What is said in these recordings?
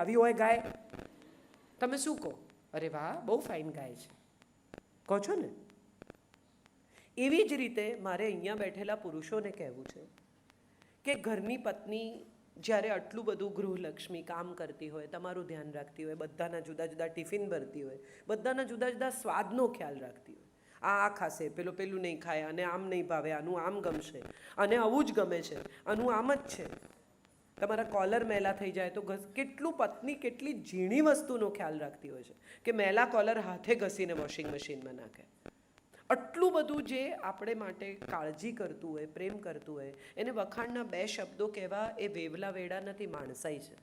આવી હોય ગાય, તમે શું કહો? અરે વાહ, બહુ ફાઇન ગાય છે, કહો છો ને? એવી જ રીતે મારે અહીંયા બેઠેલા પુરુષોને કહેવું છે કે ઘરની પત્ની જ્યારે આટલું બધું ગૃહલક્ષ્મી કામ કરતી હોય, તમારું ધ્યાન રાખતી હોય, બધાના જુદા જુદા ટિફિન ભરતી હોય, બધાના જુદા જુદા સ્વાદનો ખ્યાલ રાખતી હોય, આ ખાશે, પેલું નહીં ખાય, અને આમ નહીં ભાવે, આનું આમ ગમશે, અને આવું જ ગમે છે, આનું આમ જ છે, તમારા કોલર મેલા થઈ જાય તો કેટલું પત્ની કેટલી ઝીણી વસ્તુનો ખ્યાલ રાખતી હોય છે કે મેલા કોલર હાથે ઘસીને વોશિંગ મશીનમાં નાખે. આટલું બધું જે આપણે માટે કાળજી કરતું હોય, પ્રેમ કરતું હોય, એને વખાણના બે શબ્દો કહેવા એ વેવલા વેડા નથી, માણસાઈ છે.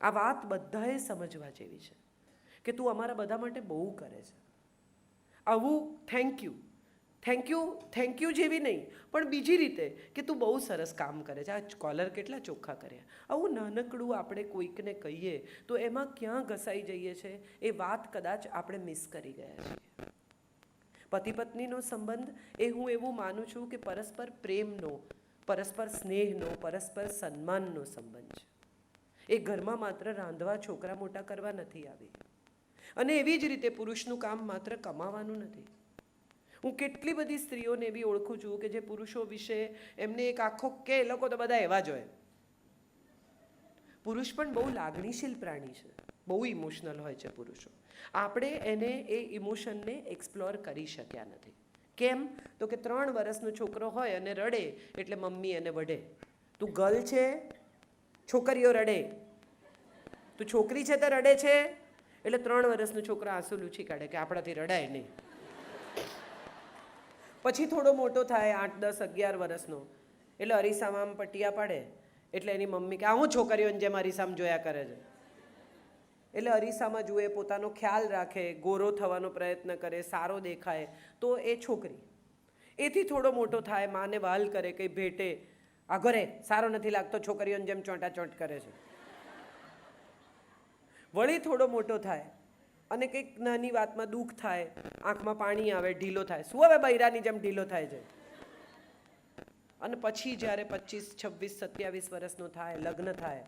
આ વાત બધાએ સમજવા જેવી છે કે તું અમારા બધા માટે બહુ કરે છે. આવું થેન્ક યુ જેવી નહીં, પણ બીજી રીતે કે તું બહુ સરસ કામ કરે છે, આ કોલર કેટલા ચોખ્ખા કર્યા. આવું નાનકડું આપણે કોઈકને કહીએ તો એમાં ક્યાં ઘસાઈ જઈએ છે એ વાત કદાચ આપણે મિસ કરી ગયા છીએ. પતિ પત્નીનો સંબંધ એ હું એવું માનું છું કે પરસ્પર પ્રેમનો, પરસ્પર સ્નેહનો, પરસ્પર સન્માનનો સંબંધ છે. એ ઘરમાં માત્ર રાંધવા, છોકરા મોટા કરવા નથી આવી. અને એવી જ રીતે પુરુષનું કામ માત્ર કમાવાનું નથી. હું કેટલી બધી સ્ત્રીઓને એવી ઓળખું છું કે જે પુરુષો વિશે એમને એક આખો કે એ લોકો તો બધા એવા જ હોય. પુરુષ પણ બહુ લાગણીશીલ પ્રાણી છે, બહુ ઇમોશનલ હોય છે પુરુષો. આપણે એને એ ઇમોશનને એક્સપ્લોર કરી શક્યા નથી. કેમ? તો કે 3 વર્ષનો છોકરો હોય અને રડે એટલે મમ્મી એને વઢે. તું ગર્લ છે, છોકરીઓ રડે, તું છોકરી છે તો રડે છે, એટલે 3 વર્ષનો છોકરો આંસુ લૂછી કાઢે કે આપણાથી રડાય નહીં. પછી થોડો મોટો થાય, 8, 10, 11 વર્ષનો, એટલે અરીસામાં પટિયા પાડે એટલે એની મમ્મી કે આ હું છોકરીઓને જેમ અરીસામાં જોયા કરે છે. એટલે અરીસામાં જુએ, પોતાનો ખ્યાલ રાખે, ગોરો થવાનો પ્રયત્ન કરે, સારો દેખાય તો એ છોકરી. એથી થોડો મોટો થાય, માને વાલ કરે, કંઈ ભેટે, આ ઘરે સારો નથી લાગતો, છોકરીઓને જેમ ચોંટાચોંટ કરે છે. વળી થોડો મોટો થાય અને કંઈક નાની વાતમાં દુઃખ થાય, આંખમાં પાણી આવે, ઢીલો થાય. શું હવે બૈરાની જેમ ઢીલો થાય છે? અને પછી જ્યારે 25, 26, 27 વર્ષનો થાય, લગ્ન થાય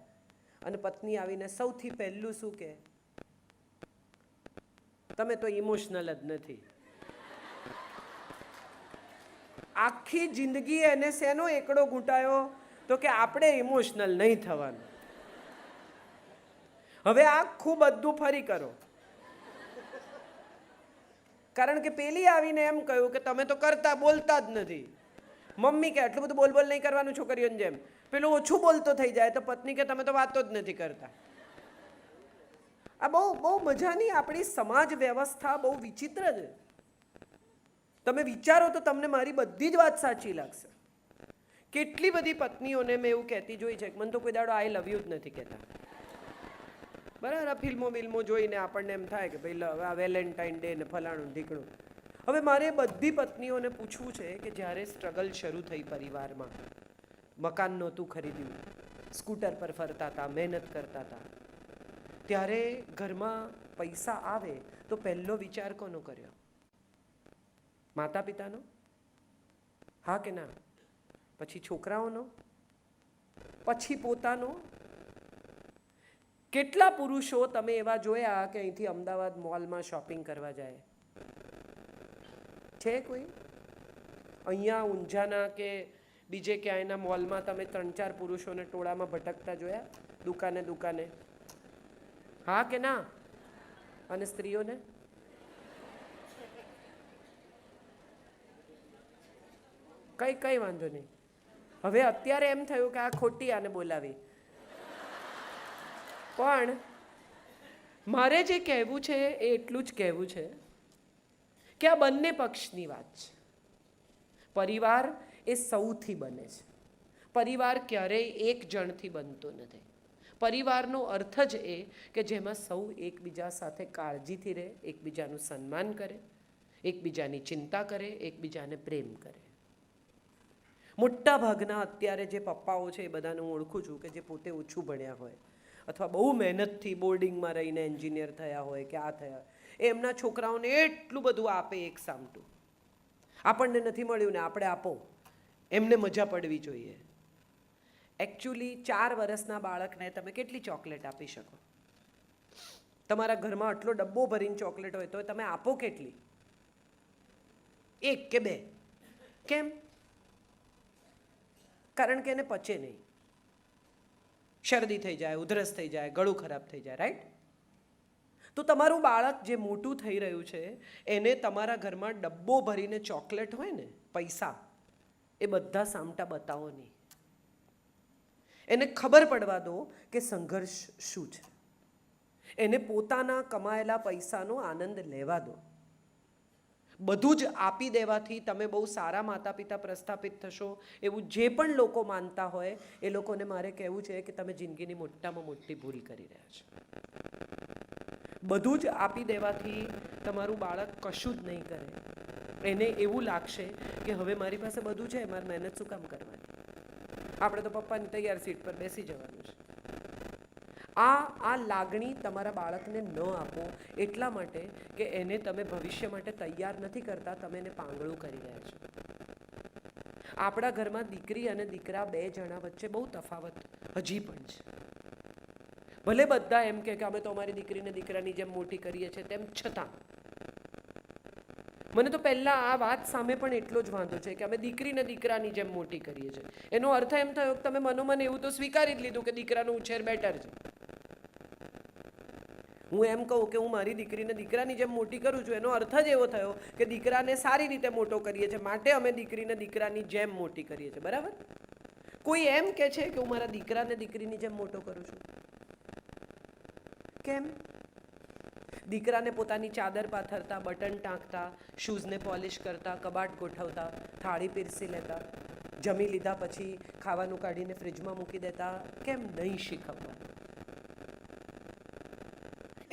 અને પત્ની આવીને સૌથી પહેલું શું કહે? તમે તો ઇમોશનલ જ નથી. આખી જિંદગી એને શેનો એકડો ઘૂંટાયો? તો કે આપણે ઇમોશનલ નહીં થવાનું. હવે આખું બધું ફરી કરો, કારણ કે પેલી આવીને એમ કહ્યું કે તમે તો કરતા બોલતા જ નથી. મમ્મી કે આટલું બધું બોલ નહીં કરવાનું છોકરીઓને જેમ. પેલું ઓછું બોલતો થઈ જાય તો પત્ની કે તમે તો વાતો જ નથી કરતા. આ બહુ મજાની આપણી સમાજ વ્યવસ્થા બહુ વિચિત્ર છે. તમે વિચારો તો તમને મારી બધી જ વાત સાચી લાગશે. કેટલી બધી પત્નીઓને મેં એવું કહેતી જોઈ છે કે મને તો કોઈ દાડો આઈ લવ યુ જ નથી કહેતા. બરાબર, આ ફિલ્મો જોઈને આપણને એમ થાય કે ભાઈ આ વેલેન્ટાઇન ડે ને ફલાણું ઢીકણું. હવે મારે બધી પત્નીઓને પૂછવું છે કે જ્યારે સ્ટ્રગલ શરૂ થઈ પરિવારમાં, મકાન નહોતું ખરીદ્યું, સ્કૂટર પર ફરતા હતા, મહેનત કરતા હતા, ત્યારે ઘરમાં પૈસા આવે તો પહેલો વિચાર કોનો કર્યો? માતા પિતાનો? હા કે ના? પછી છોકરાઓનો? પછી પોતાનો? કેટલા પુરુષો તમે એવા જોયા કે અહીંથી અમદાવાદ મોલમાં શોપિંગ કરવા જાય છે? કોઈ અહીંયા ઊંઝાના કે બીજે ક્યાંયના મોલમાં તમે 3-4 પુરુષોને ટોળામાં ભટકતા જોયા દુકાને? હા કે ના? અને સ્ત્રીઓને? કઈ વાંધો નહીં. હવે અત્યારે એમ થયું કે આ ખોટી આને બોલાવી. પણ મારે જે કહેવું છે એ એટલું જ કહેવું છે કે આ બંને પક્ષની વાત છે. પરિવાર એ સૌથી બને છે. પરિવાર ક્યારેય એક જણથી બનતો નથી. પરિવારનો અર્થ જ એ કે જેમાં સૌ એકબીજા સાથે કાળજીથી રહે, એકબીજાનું સન્માન કરે, એકબીજાની ચિંતા કરે, એકબીજાને પ્રેમ કરે. મોટા ભાગના અત્યારે જે પપ્પાઓ છે એ બધાને હું ઓળખું છું કે જે પોતે ઓછું ભણ્યા હોય અથવા બહુ મહેનતથી બોર્ડિંગમાં રહીને એન્જિનિયર થયા હોય કે આ થયા, એમના છોકરાઓને એટલું બધું આપે એક સામટું. આપણને નથી મળ્યું ને આપણે આપો, એમને મજા પડવી જોઈએ. એકચ્યુઅલી 4 વર્ષના બાળકને તમે કેટલી ચોકલેટ આપી શકો? તમારા ઘરમાં આટલો ડબ્બો ભરીને ચોકલેટ હોય તો તમે આપો કેટલી? 1 કે 2. કેમ? કારણ કે એને પચે નહીં, શરદી થઈ જાય, ઉધરસ થઈ જાય, ગળું ખરાબ થઈ જાય, રાઈટ? તો તમારું બાળક જે મોટું થઈ રહ્યું છે એને તમારા ઘરમાં ડબ્બો ભરીને ચોકલેટ હોય ને, પૈસા, એ બધા સામટા બતાવો નહીં. એને ખબર પડવા દો કે સંઘર્ષ શું છે. એને પોતાના કમાયેલા પૈસાનો આનંદ લેવા દો. બધું જ આપી દેવાથી તમે બહુ સારા માતા પિતા પ્રસ્થાપિત થશો એવું જે પણ લોકો માનતા હોય એ લોકોને મારે કહેવું છે કે તમે જિંદગીની મોટામાં મોટી ભૂલ કરી રહ્યા છો. બધું જ આપી દેવાથી તમારું બાળક કશું જ નહીં કરે. એને એવું લાગશે કે હવે મારી પાસે બધું છે, મારે મહેનત શું કામ કરવાની? આપણે તો પપ્પાની તૈયાર સીટ પર બેસી જવાનું છે. આ લાગણી તમારા બાળકને ન આપો, એટલા માટે કે એને તમે ભવિષ્ય માટે તૈયાર નથી કરતા, તમે એને પાંગળું કરી રહ્યા છો. આપણા ઘરમાં દીકરી અને દીકરા 2 જણા વચ્ચે બહુ તફાવત હજી પણ છે. ભલે બધા એમ કે અમે તો અમારી દીકરીને દીકરાની જેમ મોટી કરીએ છીએ, તેમ છતાં મને તો પહેલાં આ વાત સામે પણ એટલો જ વાંધો છે કે અમે દીકરીને દીકરાની જેમ મોટી કરીએ છીએ. એનો અર્થ એમ થયો કે તમે મનોમન એવું તો સ્વીકારી જ લીધું કે દીકરાનો ઉછેર બેટર છે. હું એમ કહું કે હું મારી દીકરીને દીકરાની જેમ મોટી કરું છું, એનો અર્થ જ એવો થયો કે દીકરાને સારી રીતે મોટો કરીએ છીએ, માટે અમે દીકરીને દીકરાની જેમ મોટી કરીએ છીએ. બરાબર? કોઈ એમ કહે છે કે હું મારા દીકરાને દીકરીની જેમ મોટો કરું છું? કેમ? દીકરાને પોતાની ચાદર પાથરતા, બટન ટાંકતા, શૂઝને પોલિશ કરતા, કબાટ ગોઠવતા, થાળી પીરસી લેતા, જમી લીધા પછી ખાવાનું કાઢીને ફ્રીજમાં મૂકી દેતા કેમ નહીં શીખવવા?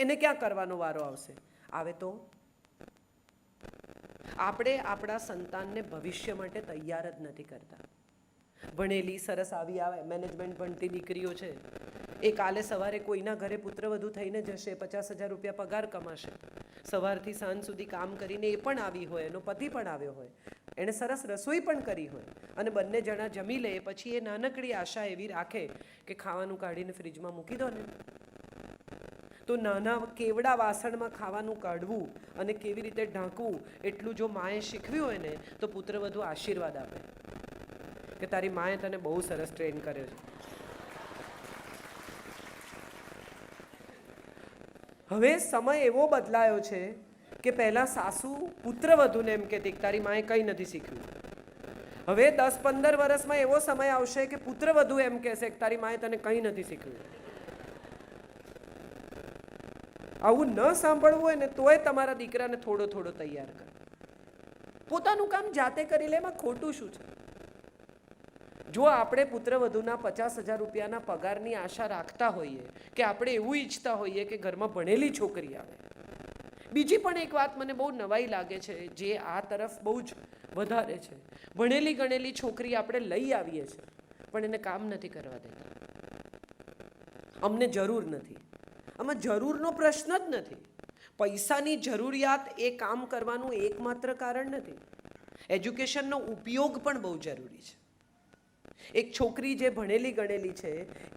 એને ક્યાં કરવાનો વારો આવશે? આવે તો આપણે આપણા સંતાનને ભવિષ્ય માટે તૈયાર જ નથી કરતા. ભણેલી સરસ આવી આવે મેનેજમેન્ટ ભણતી દીકરીઓ છે, એ કાલે સવારે કોઈના ઘરે પુત્રવધુ થઈને જશે, 50,000 રૂપિયા પગાર કમાશે, સવારથી સાંજ સુધી કામ કરીને એ પણ આવી હોય, એનો પતિ પણ આવ્યો હોય, એણે સરસ રસોઈ પણ કરી હોય, અને બંને જણા જમી લે પછી એ નાનકડી આશા એવી રાખે કે ખાવાનું કાઢીને ફ્રીજમાં મૂકી દો ને. તો નાના કેવડા વાસણમાં ખાવાનું કાઢવું અને કેવી રીતે ઢાંકવું એટલું જો માએ શીખવ્યું હોય ને તો પુત્રવધુ આશીર્વાદ આપે કે તારી માએ તને બહુ સરસ ટ્રેન કર્યો છે. હવે સમય એવો બદલાયો છે કે પહેલાં સાસુ પુત્રવધુને એમ કહેતી કે તારી માએ કંઈ નથી શીખ્યું. હવે 10-15 વર્ષમાં એવો સમય આવશે કે પુત્રવધુ એમ કહેશે કે તારી માએ તને કંઈ નથી શીખ્યું. આવું ન સાંભળવું હોય ને તોય તમારા દીકરાને થોડો થોડો તૈયાર કરો. પોતાનું કામ જાતે કરી લે, એમાં ખોટું શું છે? જો આપણે પુત્રવધુના 50,000 રૂપિયાના પગારની આશા રાખતા હોઈએ, કે આપણે એવું ઈચ્છતા હોઈએ કે ઘરમાં ભણેલી છોકરી આવે. બીજી પણ એક વાત મને બહુ નવાઈ લાગે છે, જે આ તરફ બહુ જ વધારે છે. ભણેલી ગણેલી છોકરી આપણે લઈ આવીએ છીએ પણ એને કામ નથી કરવા દેતા. અમને જરૂર નથી. આમાં જરૂરનો પ્રશ્ન જ નથી. પૈસાની જરૂરિયાત એ કામ કરવાનું એકમાત્ર કારણ નથી. એજ્યુકેશનનો ઉપયોગ પણ બહુ જરૂરી છે. એક છોકરી જે ભણેલી ગણેલી છે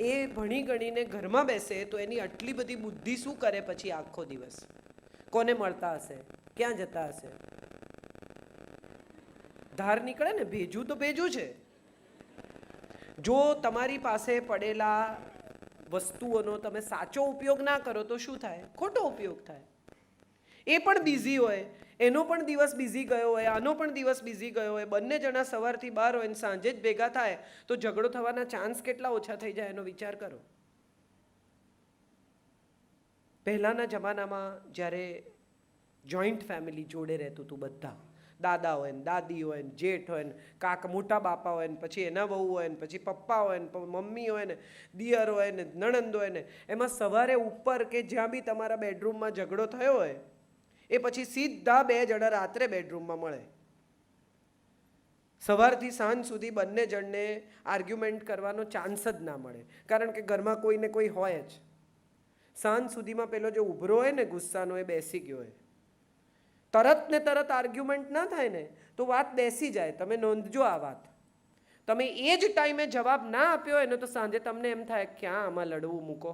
એ ભણી ગણીને ઘરમાં બેસે તો એની આટલી બધી બુદ્ધિ શું કરે પછી આખો દિવસ? કોને મળતા હશે? ક્યાં જતા હશે? ધાર નીકળે ને, ભેજું તો ભેજું છે. જો તમારી પાસે પડેલા વસ્તુઓનો તમે સાચો ઉપયોગ ના કરો તો શું થાય? ખોટો ઉપયોગ થાય. એ પણ બિઝી હોય, એનો પણ દિવસ બિઝી ગયો હોય, આનો પણ દિવસ બિઝી ગયો હોય, બંને જણા સવારથી બહાર હોય ને સાંજે જ ભેગા થાય તો ઝઘડો થવાના ચાન્સ કેટલા ઓછા થઈ જાય એનો વિચાર કરો. પહેલાંના જમાનામાં જ્યારે જોઈન્ટ ફેમિલી જોડે રહેતું હતું, બધા દાદા હોય ને દાદી હોય ને જેઠ હોય ને કાકા મોટા બાપા હોય ને પછી એના વહુ હોય ને પછી પપ્પા હોય ને મમ્મી હોય ને દિયર હોય ને નણંદ હોય ને, એમાં સવારે ઉપર કે જ્યાં બી તમારા બેડરૂમમાં ઝઘડો થયો હોય એ પછી સીધા 2 જણા રાત્રે બેડરૂમમાં મળે. સવારથી સાંજ સુધી બંને જણને આર્ગ્યુમેન્ટ કરવાનો ચાન્સ જ ના મળે, કારણ કે ઘરમાં કોઈને કોઈ હોય જ. સાંજ સુધીમાં પેલો જે ઉભરો હોય ને ગુસ્સાનો એ બેસી ગયો હોય. તરત ને તરત આર્ગ્યુમેન્ટ ના થાય ને તો વાત બેસી જાય. તમે નોંધજો આ વાત. તમે એ જ ટાઈમે જવાબ ના આપ્યો હોય ને તો સાંજે તમને એમ થાય ક્યાં આમાં લડવું મૂકો.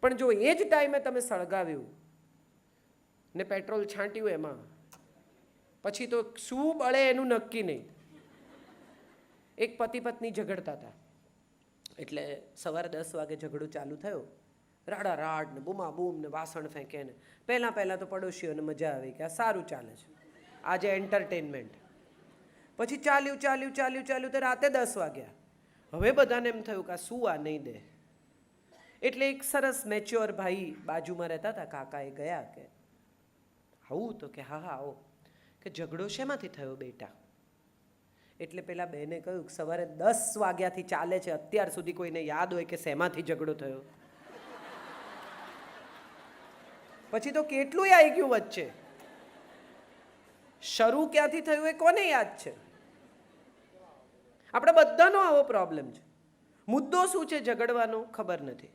પણ જો એ જ ટાઈમે તમે સળગાવ્યું ને પેટ્રોલ છાંટ્યું એમાં, પછી તો શું બળે એનું નક્કી નહીં. એક પતિ પત્ની ઝઘડતા હતા, એટલે સવારે 10 વાગે ઝઘડો ચાલુ થયો. રાડા રાડ ને બૂમા બૂમ ને વાસણ ફેંકે ને પહેલાં તો પડોશીઓને મજા આવી કે આ સારું ચાલે છે, આજે એન્ટરટેનમેન્ટ. પછી ચાલ્યું તો રાતે 10 વાગ્યા. હવે બધાને એમ થયું કે આ શું આ નહીં દે. એટલે એક સરસ મેચ્યોર ભાઈ બાજુમાં રહેતા હતા, કાકા, એ ગયા કે આવું? તો કે હા આવો. કે ઝઘડો શેમાંથી થયો બેટા? એટલે પેલા બહેને કહ્યું કે સવારે 10 વાગ્યાથી ચાલે છે, અત્યાર સુધી કોઈને યાદ હોય કે શેમાંથી ઝઘડો થયો? પછી તો કેટલું આવી ગયું વચ્ચે. શરૂ ક્યાંથી થયું એ કોને યાદ છે? આપણે બધાનો આવો પ્રોબ્લેમ છે. મુદ્દો શું છે ઝઘડવાનો ખબર નથી.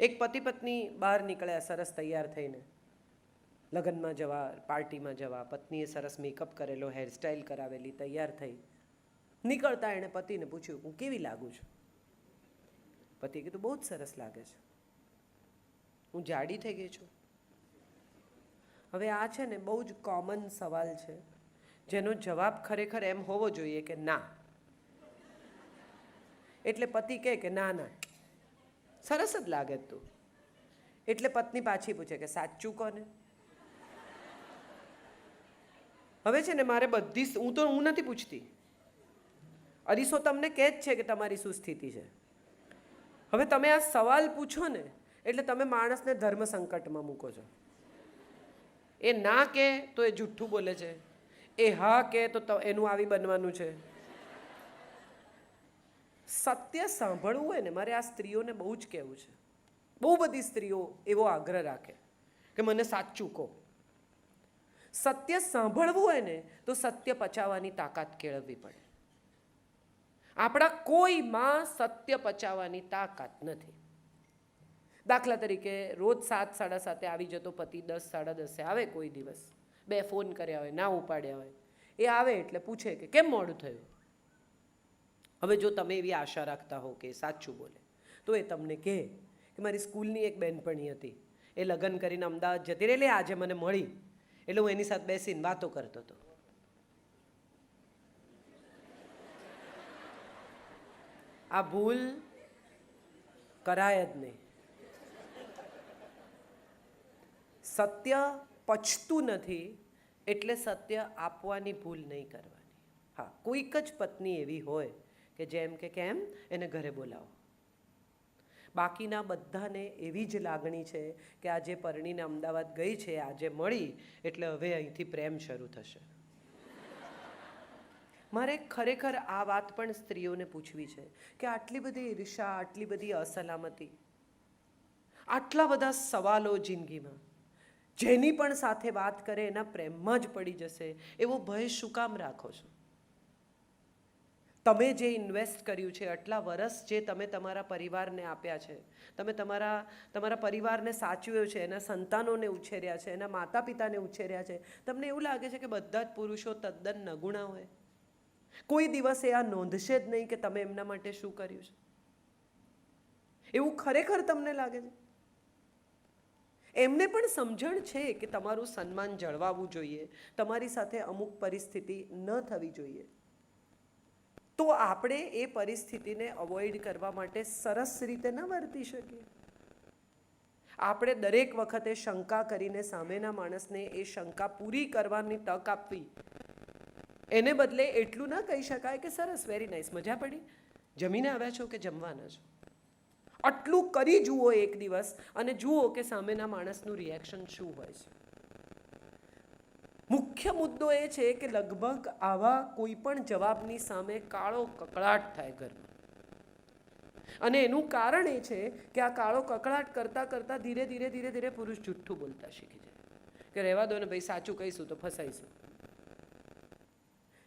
એક પતિ પત્ની બહાર નીકળ્યા સરસ તૈયાર થઈને, લગ્નમાં જવા, પાર્ટીમાં જવા. પત્નીએ સરસ મેકઅપ કરેલો, હેરસ્ટાઈલ કરાવેલી, તૈયાર થઈ. નીકળતા એણે પતિને પૂછ્યું, હું કેવી લાગુ છું? પતિએ કીધું, બહુ જ સરસ લાગે છે. હું જાડી થઈ ગઈ છું? હવે આ છે ને બહુ જ કોમન સવાલ છે, જેનો જવાબ ખરેખર એમ હોવો જોઈએ કે ના. એટલે પતિ કહે કે ના ના, સરસ જ લાગે તું. એટલે પત્ની પાછી પૂછે કે સાચું કોને? હવે છે ને મારે બધી, હું નથી પૂછતી, અરીસો તમને કહે જ છે કે તમારી શું સ્થિતિ છે. હવે તમે આ સવાલ પૂછો ને એટલે તમે માણસને ધર્મ સંકટમાં મૂકો છો. એ ના કહે તો એ જુઠ્ઠું બોલે છે, એ હા કહે તો એનું આવી બનવાનું છે. સત્ય સાંભળવું હોય ને, મારે આ સ્ત્રીઓને બહુ જ કહેવું છે. બહુ બધી સ્ત્રીઓ એવો આગ્રહ રાખે કે મને સાચું કહો. સત્ય સાંભળવું હોય ને તો સત્ય પચાવવાની તાકાત કેળવવી પડે. આપણા કોઈમાં સત્ય પચાવવાની તાકાત નથી. દાખલા તરીકે રોજ 7, 7:30 આવી જતો પતિ 10, 10:30 આવે. કોઈ દિવસ 2 ફોન કર્યા હોય, ના ઉપાડ્યા હોય. એ આવે એટલે પૂછે કે કેમ મોડું થયું? હવે જો તમે એવી આશા રાખતા હો કે સાચું બોલે, તો એ તમને કહે કે મારી સ્કૂલની એક બહેનપણી હતી, એ લગ્ન કરીને અમદાવાદ જતી રહેલી, આજે મને મળી એટલે હું એની સાથે બેસીને વાતો કરતો હતો. આ ભૂલ કરાય જ નહીં. સત્ય પચતું નથી એટલે સત્ય આપવાની ભૂલ નહીં કરવાની. હા, કોઈક જ પત્ની એવી હોય કે જેમ કે કેમ એને ઘરે બોલાવો. બાકીના બધાને એવી જ લાગણી છે કે આજે પરણીને અમદાવાદ ગઈ છે, આજે મળી એટલે હવે અહીંથી પ્રેમ શરૂ થશે. મારે ખરેખર આ વાત પણ સ્ત્રીઓને પૂછવી છે કે આટલી બધી ઈર્ષા, આટલી બધી અસલામતી, આટલા બધા સવાલો જિંદગીમાં, જેની પણ સાથે વાત કરે એના પ્રેમમાં જ પડી જશે એવો ભય શું કામ રાખો છો? તમે જે ઇન્વેસ્ટ કર્યું છે, આટલા વર્ષ જે તમે તમારા પરિવારને આપ્યા છે, તમે તમારા પરિવારને સાચવ્યો છે, એના સંતાનોને ઉછેર્યા છે, એના માતા પિતાને ઉછેર્યા છે, તમને એવું લાગે છે કે બધા જ પુરુષો તદ્દન નગુણા હોય? કોઈ દિવસે આ નોંધશે જ નહીં કે તમે એમના માટે શું કર્યું છે? એવું ખરેખર તમને લાગે છે? એમને પણ સમજણ છે કે તમારું સન્માન જળવાવું જોઈએ, તમારી સાથે અમુક પરિસ્થિતિ ન થવી જોઈએ. તો આપણે એ પરિસ્થિતિને અવોઇડ કરવા માટે સરસ રીતે ન વર્તી શકીએ. આપણે દરેક વખતે શંકા કરીને સામેના માણસને એ શંકા પૂરી કરવાની તક આપવી. એને બદલે એટલું ન કહી શકાય કે સરસ, વેરી નાઇસ, મજા પડી, જમીને આવ્યા છો કે જમવાના છો? આટલું કરી જુઓ એક દિવસ અને જુઓ કે સામેના માણસનું રિએક્શન શું હોય છે. મુખ્ય મુદ્દો એ છે કે લગભગ આવા કોઈ પણ જવાબની સામે કાળો કકળાટ થાય ઘરમાં. અને એનું કારણ એ છે કે આ કાળો કકળાટ કરતાં કરતાં ધીરે ધીરે પુરુષ જુઠ્ઠું બોલતા શીખી જાય કે રહેવા દો ને ભાઈ, સાચું કહીશું તો ફસાઈશું.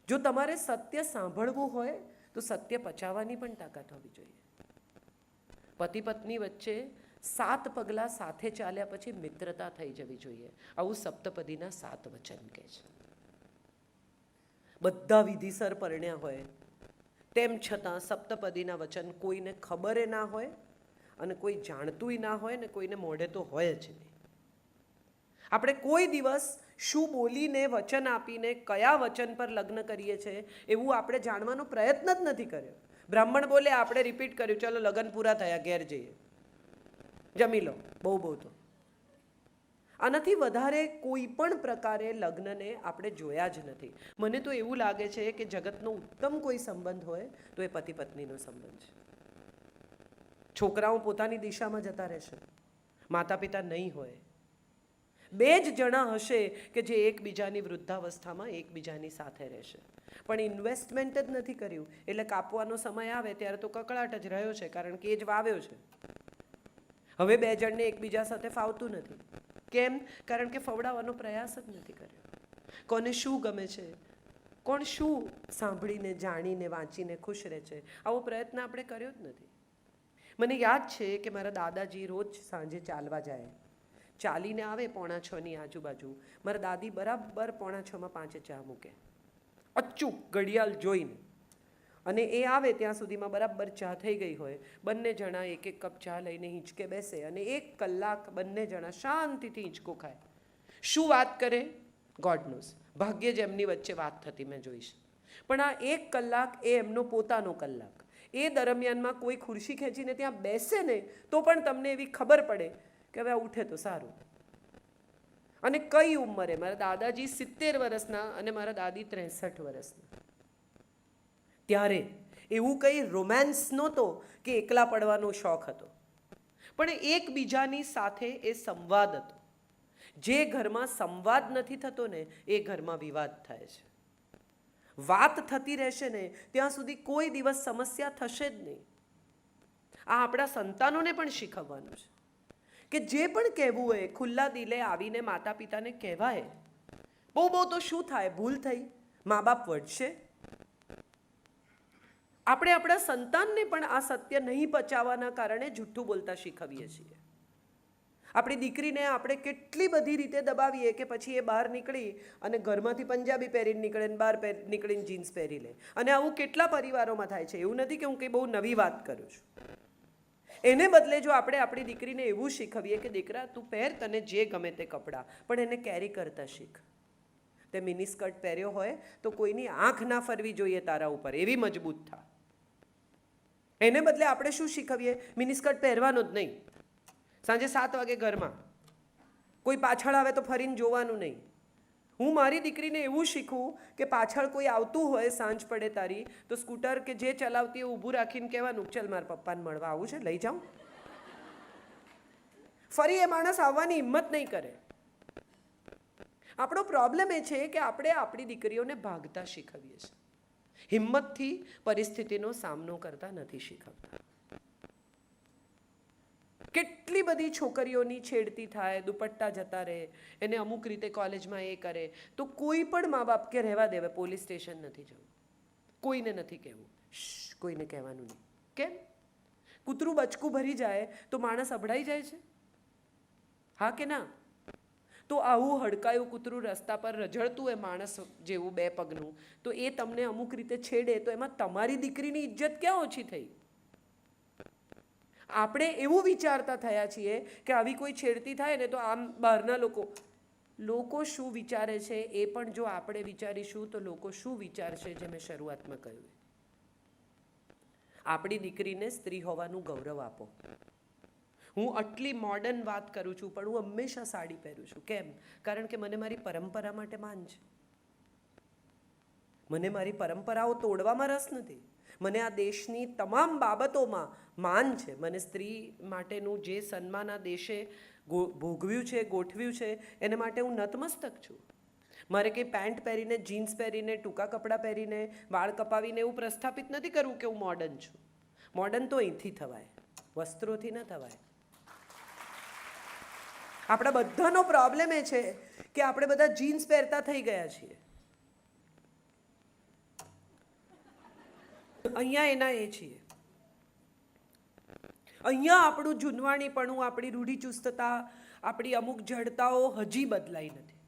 જો તમારે સત્ય સાંભળવું હોય તો સત્ય પચાવવાની પણ તાકાત હોવી જોઈએ. પતિ પત્ની વચ્ચે 7 પગલાં સાથે ચાલ્યા પછી મિત્રતા થઈ જવી જોઈએ. આવું સપ્તપદીના 7 વચન કહે છે. બધા વિધિસર પરણ્યા હોય તેમ છતાં સપ્તપદીના વચન કોઈને ખબર ના હોય અને કોઈ જાણતુંય ના હોય ને કોઈને મોઢે તો હોય જ નહીં. આપણે કોઈ દિવસ શું બોલીને વચન આપીને કયા વચન પર લગ્ન કરીએ છીએ એવું આપણે જાણવાનો પ્રયત્ન જ નથી કર્યો. બ્રાહ્મણ બોલે, આપણે રિપીટ કર્યું, ચલો લગ્ન પૂરા થયા, ઘેર જઈએ, જમી લો, બહુ તો. આનાથી વધારે કોઈ પણ પ્રકારે લગ્નને આપણે જોયા જ નથી. મને તો એવું લાગે છે કે જગતનો ઉત્તમ કોઈ સંબંધ હોય તો એ પતિ પત્નીનો સંબંધ છે. છોકરાઓ પોતાની દિશામાં જતા રહેશે, માતા પિતા નહીં હોય. બે જ જણા હશે કે જે એકબીજાની વૃદ્ધાવસ્થામાં એકબીજાની સાથે રહેશે. પણ ઇન્વેસ્ટમેન્ટ જ નથી કર્યું એટલે કાપવાનો સમય આવે ત્યારે તો કકળાટ જ રહ્યો છે, કારણ કે એ જ વાવ્યો છે. હવે બે જણને એકબીજા સાથે ફાવતું નથી. કેમ? કારણ કે ફવડાવવાનો પ્રયાસ જ નથી કર્યો. કોને શું ગમે છે, કોણ શું સાંભળીને જાણીને વાંચીને ખુશ રહે છે, આવો પ્રયત્ન આપણે કર્યો જ નથી. મને યાદ છે કે મારા દાદાજી રોજ સાંજે ચાલવા જાય, ચાલીને આવે 5:45 આજુબાજુ. મારા દાદી બરાબર 5:45 5 ચા મૂકે, અચૂક ઘડિયાળ જોઈને. અને એ આવે ત્યાં સુધીમાં બરાબર ચા થઈ ગઈ હોય. બંને જણા એક એક કપ ચા લઈને હિંચકે બેસે અને 1 કલાક બંને જણા શાંતિથી હિંચકો ખાય. શું વાત કરે ગોડ નોઝ. ભાગ્યે જ એમની વચ્ચે વાત થતી મેં જોઈશ. પણ આ 1 કલાક એ એમનો પોતાનો કલાક. એ દરમિયાનમાં કોઈ ખુરશી ખેંચીને ત્યાં બેસે ને તો પણ તમને એવી ખબર પડે કે હવે ઉઠે તો સારું. અને કઈ ઉંમરે? મારા દાદાજી 70 વર્ષના અને મારા દાદી 63 વર્ષના. ત્યારે એવું કંઈ રોમેન્સ નહોતો કે એકલા પડવાનો શોખ હતો, પણ એકબીજાની સાથે એ સંવાદ હતો. જે ઘરમાં સંવાદ નથી થતો ને એ ઘરમાં વિવાદ થાય છે. વાત થતી રહેશે ને ત્યાં સુધી કોઈ દિવસ સમસ્યા થશે જ નહીં. આ આપણા સંતાનોને પણ શીખવવાનું છે કે જે પણ કહેવું હોય ખુલ્લા દિલે આવીને માતા પિતાને કહેવાય. બહુ તો શું થાય, ભૂલ થઈ, મા બાપ વળશે. આપણે આપણા સંતાનને પણ આ સત્ય નહીં પચાવવાના કારણે જૂઠું બોલતા શીખવીએ છીએ. આપણી દીકરીને આપણે કેટલી બધી રીતે દબાવીએ કે પછી એ બહાર નીકળી અને ઘરમાંથી પંજાબી પહેરીને નીકળે ને બહાર નીકળીને જીન્સ પહેરી લે. અને આવું કેટલા પરિવારોમાં થાય છે. એવું નથી કે હું કંઈ બહુ નવી વાત કરું છું. એને બદલે જો આપણે આપણી દીકરીને એવું શીખવીએ કે દીકરા તું પહેર, તને જે ગમે તે કપડાં, પણ એને કેરી કરતા શીખ. તે મિનિસ્કર્ટ પહેર્યો હોય તો કોઈની આંખ ના ફરવી જોઈએ તારા ઉપર, એવી મજબૂત થા. એને બદલે આપણે શું શીખવીએ? મિનિસ્કર્ટ પહેરવાનો જ નહીં. સાંજે 7 વાગે ઘરમાં કોઈ પાછળ આવે તો ફરીને જોવાનું નહીં. હું મારી દીકરીને એવું શીખું કે પાછળ કોઈ આવતું હોય સાંજ પડે તારી તો સ્કૂટર કે જે ચલાવતી હોય ઊભું રાખીને કહેવાનું, ચલ મારા પપ્પાને મળવા આવું છે, લઈ જાઉં. ફરી એ માણસ આવવાની હિંમત નહીં કરે. આપણો પ્રોબ્લેમ એ છે કે આપણે આપણી દીકરીઓને ભાગતા શીખવીએ છીએ, હિંમતથી પરિસ્થિતિનો સામનો કરતા નથી શીખવતા. કેટલી બધી છોકરીઓની છેડતી થાય, દુપટ્ટા જતા રહે, એને અમુક રીતે કોલેજમાં એ કરે તો કોઈ પણ મા બાપ કે રહેવા દેવે, પોલીસ સ્ટેશન નથી જવું, કોઈને નથી કહેવું, કોઈને કહેવાનું નહીં. કેમ? કૂતરું બચકું ભરી જાય તો માણસ અભડાઈ જાય છે, હા કે ના? તો આવું હડકાયું કૂતરું રસ્તા પર રઝળતું હોય માણસ જેવું 2 પગનું, તો એ તમને અમુક રીતે છેડે તો એમાં તમારી દીકરીની ઇજ્જત ક્યાં ઓછી થઈ? આપણે એવું વિચારતા થયા છીએ કે આવી કોઈ છેડતી થાય ને તો આમ બહારના લોકો શું વિચારે છે એ પણ જો આપણે વિચારીશું તો લોકો શું વિચારશે, જે મેં શરૂઆતમાં કહ્યું. આપણી દીકરીને સ્ત્રી હોવાનું ગૌરવ આપો. હું આટલી મોડર્ન વાત કરું છું પણ હું હંમેશા સાડી પહેરું છું. કેમ? કારણ કે મને મારી પરંપરા માટે માન છે. મને મારી પરંપરાઓ તોડવામાં રસ નથી. મને આ દેશની તમામ બાબતોમાં માન છે. મને સ્ત્રી માટેનું જે સન્માન આ દેશે ભોગવ્યું છે, ગોઠવ્યું છે, એને માટે હું નતમસ્તક છું. મારે કંઈ પેન્ટ પહેરીને, જીન્સ પહેરીને, ટૂંકા કપડાં પહેરીને, વાળ કપાવીને એવું પ્રસ્થાપિત નથી કરવું કે હું મોડર્ન છું. મોડર્ન તો અહીંથી થવાય, વસ્ત્રોથી ન થવાય. આપણા બધાનો પ્રોબ્લેમ એ છે કે આપણે બધા જીન્સ પહેરતા થઈ ગયા છીએ. અહીંયા એના એ છીએ. અહીંયા આપણું જૂનવાણીપણું, આપણી રૂઢિચુસ્તતા, આપણી અમુક જડતાઓ હજી બદલાઈ નથી.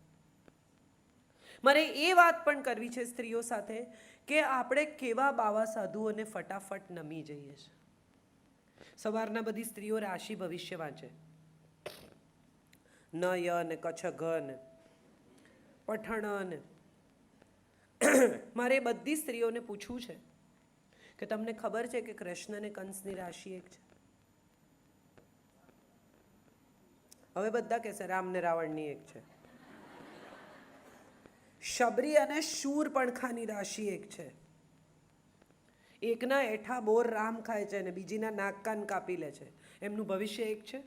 મારે એ વાત પણ કરવી છે સ્ત્રીઓ સાથે કે આપણે કેવા બાવા સાધુઓને ફટાફટ નમી જઈએ છીએ. સવારના બધી સ્ત્રીઓ રાશિ ભવિષ્ય વાંચે, ન ય ને કચ્છ ઘ ને પઠણ ને. મારે બધી સ્ત્રીઓને પૂછવું છે કે તમને ખબર છે કે કૃષ્ણ અને કંસની રાશિ એક છે? હવે બધા કહેશે રામ ને રાવણની એક છે. શબરી અને શૂરપણખાની રાશિ એક છે. એકના એઠા બોર રામ ખાય છે અને બીજીના નાક કાન કાપી લે છે. એમનું ભવિષ્ય એક છે.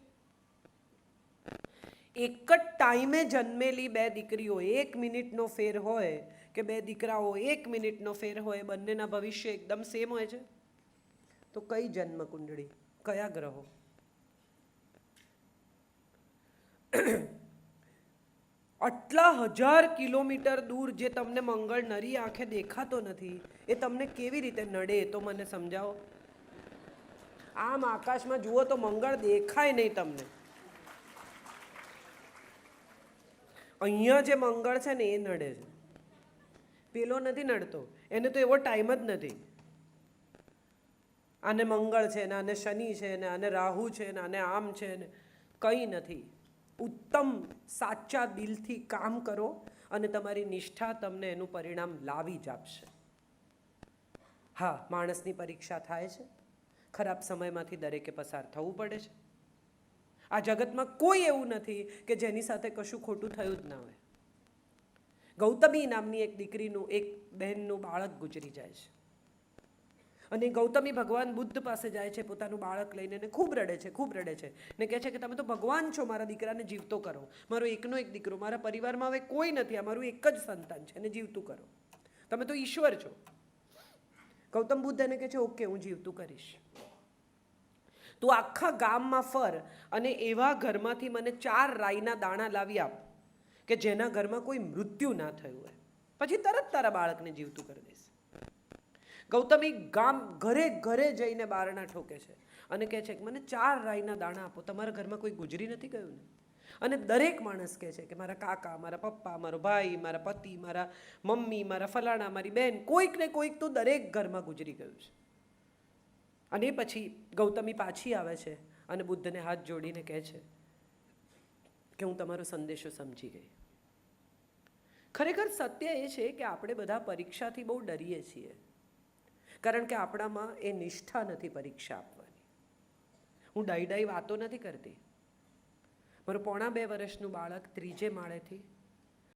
એક જ ટાઈમે જન્મેલી બે દીકરીઓ, 1 મિનિટનો ફેર હોય કે બે દીકરાઓ 1 મિનિટનો ફેર હોય, બંનેના ભવિષ્ય એકદમ સેમ હોય છે. તો કઈ જન્મ કુંડળી, કયા ગ્રહો? આટલા 1000 કિલોમીટર દૂર જે તમને મંગળ નરી આંખે દેખાતો નથી, એ તમને કેવી રીતે નડે તો મને સમજાવો. આમ આકાશમાં જુઓ તો મંગળ દેખાય નહીં તમને. અહીંયા જે મંગળ છે ને એ નડે છે, પેલો નથી નડતો. એને તો એવો ટાઈમ જ નથી. આને મંગળ છે ને આને શનિ છે ને આને રાહુ છે ને આને આમ છે ને કંઈ નથી. ઉત્તમ સાચા દિલથી કામ કરો અને તમારી નિષ્ઠા તમને એનું પરિણામ લાવી જ આપશે. હા, માણસની પરીક્ષા થાય છે, ખરાબ સમયમાંથી દરેકે પસાર થવું પડે છે. આ જગતમાં કોઈ એવું નથી કે જેની સાથે કશું ખોટું થયું જ ના હોય. ગૌતમી નામની એક દીકરીનું, એક બહેનનું બાળક ગુજરી જાય છે અને ગૌતમી ભગવાન બુદ્ધ પાસે જાય છે પોતાનું બાળક લઈને, ને ખૂબ રડે છે, ખૂબ રડે છે ને કહે છે કે તમે તો ભગવાન છો, મારા દીકરાને જીવતો કરો. મારો એકનો એક દીકરો, મારા પરિવારમાં હવે કોઈ નથી, આ મારું એક જ સંતાન છે, એને જીવતું કરો. તમે તો ઈશ્વર છો. ગૌતમ બુદ્ધ એને કહે છે ઓકે, હું જીવતું કરીશ. તું આખા ગામમાં ફર અને એવા ઘરમાંથી મને 4 રાઈના દાણા લાવી આપ કે જેના ઘરમાં કોઈ મૃત્યુ ના થયું હોય, પછી તરત તારા બાળકને જીવતું કરી દઈશ. ગૌતમી ગામ ઘરે ઘરે જઈને બારણા ઠોકે છે અને કહે છે કે મને 4 રાઈના દાણા આપો, તમારા ઘરમાં કોઈ ગુજરી નથી ગયું ને? અને દરેક માણસ કહે છે કે મારા કાકા, મારા પપ્પા, મારો ભાઈ, મારા પતિ, મારા મમ્મી, મારા ફલાણા, મારી બહેન, કોઈક ને કોઈક તો દરેક ઘરમાં ગુજરી ગયું છે. અને પછી ગૌતમી પાછી આવે છે અને બુદ્ધને હાથ જોડીને કહે છે કે હું તમારો સંદેશો સમજી ગઈ. ખરેખર સત્ય એ છે કે આપણે બધા પરીક્ષાથી બહુ ડરીએ છીએ, કારણ કે આપણામાં એ નિષ્ઠા નથી પરીક્ષા આપવાની. હું ડાઈ વાતો નથી કરતી. મારું 1.5 વર્ષનું બાળક 3જે માળેથી